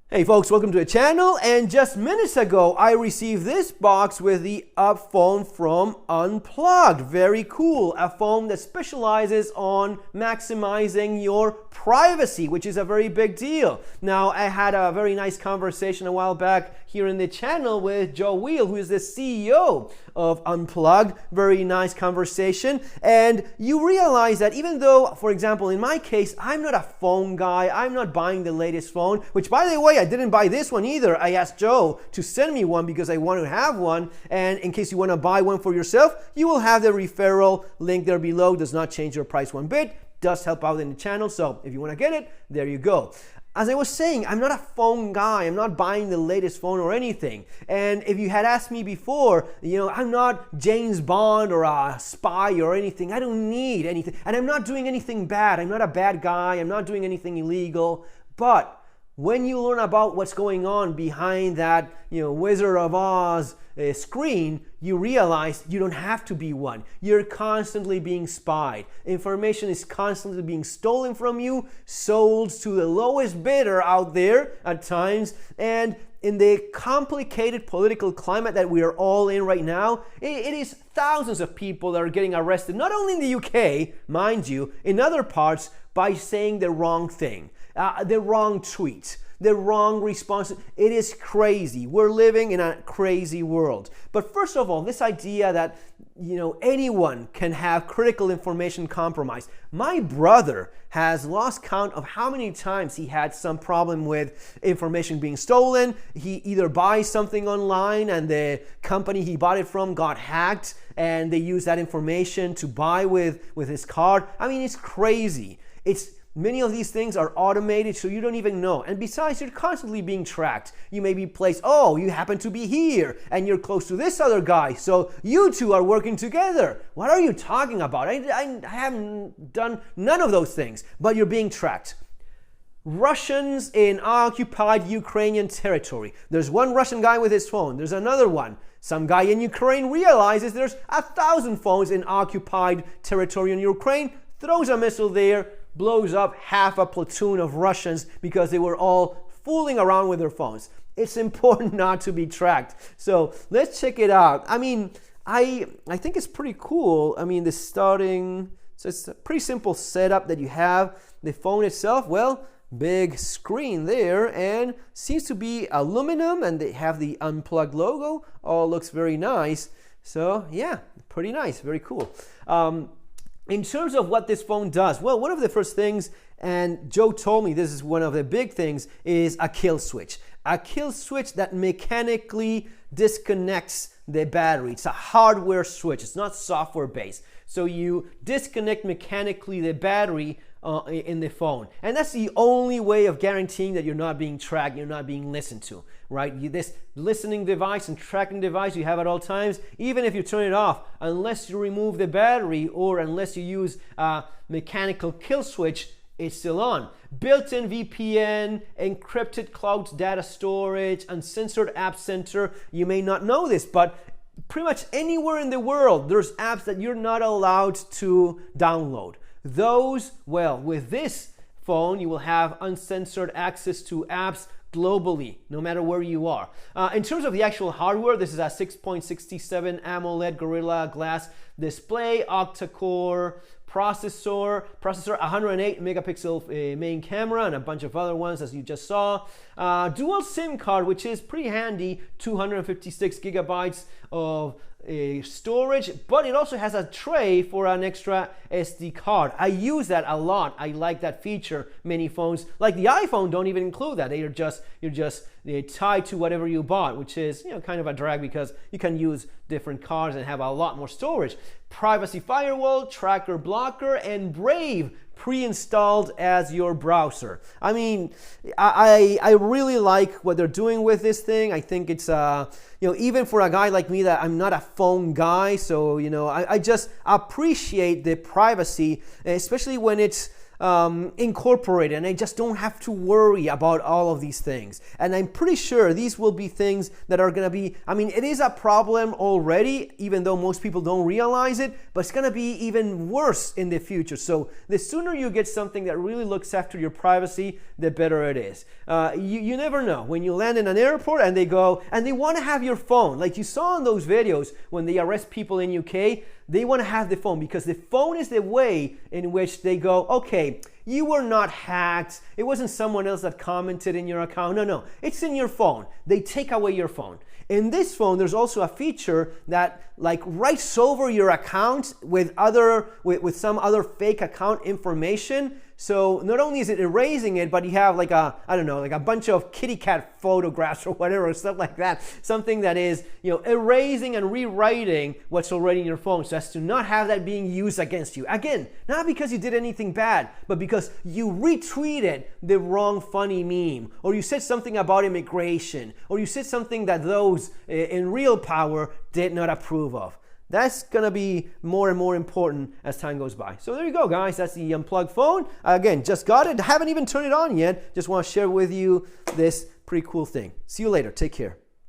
Hey folks, welcome to the channel, and just minutes ago I received this box with the phone from Unplugged. Very cool. A phone that specializes on maximizing your privacy, which is a very big deal. Now, I had a very nice conversation a while back here in the channel with Joe Wheel, who is the CEO of Unplugged. Very nice conversation, and you realize that even though, for example, in my case, I'm not a phone guy, I'm not buying the latest phone, which by the way, I didn't buy this one either. I asked Joe to send me one because I want to have one, and in case you want to buy one for yourself, you will have the referral link there below. Does not change your price one bit, does help out in the channel, so if you want to get it, there you go. As I was saying, I'm not a phone guy. I'm not buying the latest phone or anything. And if you had asked me before, I'm not James Bond or a spy or anything. I don't need anything. And I'm not doing anything bad. I'm not a bad guy. I'm not doing anything illegal. But when you learn about what's going on behind that, Wizard of Oz screen, you realize you don't have to be one. You're constantly being spied. Information is constantly being stolen from you, sold to the lowest bidder out there at times, and in the complicated political climate that we are all in right now, it is thousands of people that are getting arrested, not only in the UK, mind you, in other parts, by saying the wrong thing. The wrong tweet, the wrong response. It is crazy. We're living in a crazy world. But first of all, this idea that anyone can have critical information compromised. My brother has lost count of how many times he had some problem with information being stolen. He either buys something online and the company he bought it from got hacked and they use that information to buy with his card. I mean, it's crazy. Many of these things are automated, so you don't even know. And besides, you're constantly being tracked. You may be placed, you happen to be here, and you're close to this other guy, so you two are working together. What are you talking about? I haven't done none of those things, but you're being tracked. Russians in occupied Ukrainian territory. There's one Russian guy with his phone. There's another one. Some guy in Ukraine realizes there's 1,000 phones in occupied territory in Ukraine, throws a missile there, blows up half a platoon of Russians because they were all fooling around with their phones. It's important not to be tracked. So let's check it out. I mean, I think it's pretty cool. I mean, so it's a pretty simple setup that you have. The phone itself, big screen there, and seems to be aluminum, and they have the Unplugged logo. All looks very nice. So yeah, pretty nice, very cool. In terms of what this phone does, one of the first things, and Joe told me this is one of the big things, is a kill switch. A kill switch that mechanically disconnects the battery. It's a hardware switch. It's not software based. So you disconnect mechanically the battery in the phone. And that's the only way of guaranteeing that you're not being tracked, you're not being listened to, right? This listening device and tracking device you have at all times, even if you turn it off, unless you remove the battery or unless you use a mechanical kill switch, it's still on. Built-in VPN, encrypted cloud data storage, uncensored app center. You may not know this, but pretty much anywhere in the world, there's apps that you're not allowed to download. Those, with this phone, you will have uncensored access to apps globally, no matter where you are. In terms of the actual hardware, this is a 6.67 AMOLED Gorilla Glass display, octa-core processor, 108 megapixel main camera, and a bunch of other ones as you just saw. Dual SIM card, which is pretty handy, 256 gigabytes of storage, but it also has a tray for an extra SD card. I use that a lot. I like that feature. Many phones, like the iPhone, don't even include that. You're just tied to whatever you bought, which is kind of a drag because you can use different cards and have a lot more storage. Privacy firewall, tracker blocker, and Brave pre-installed as your browser. I mean, I really like what they're doing with this thing. I think it's even for a guy like me that I'm not a phone guy, so I just appreciate the privacy, especially when it's incorporated, and I just don't have to worry about all of these things. And I'm pretty sure these will be things that are going to be, I mean, it is a problem already, even though most people don't realize it, but it's going to be even worse in the future. So the sooner you get something that really looks after your privacy, the better it is. You never know. When you land in an airport and they go, and they want to have your phone, like you saw in those videos when they arrest people in UK, they want to have the phone because the phone is the way in which they go, okay, you were not hacked. It wasn't someone else that commented in your account. No, it's in your phone. They take away your phone. In this phone, there's also a feature that like writes over your account with some other fake account information. So not only is it erasing it, but you have like a bunch of kitty cat photographs or whatever, or stuff like that. Something that is, erasing and rewriting what's already in your phone so as to not have that being used against you. Again, not because you did anything bad, but because you retweeted the wrong funny meme, or you said something about immigration, or you said something that those in real power did not approve of. That's going to be more and more important as time goes by. So there you go, guys. That's the unplugged phone. Again, just got it. Haven't even turned it on yet. Just want to share with you this pretty cool thing. See you later. Take care.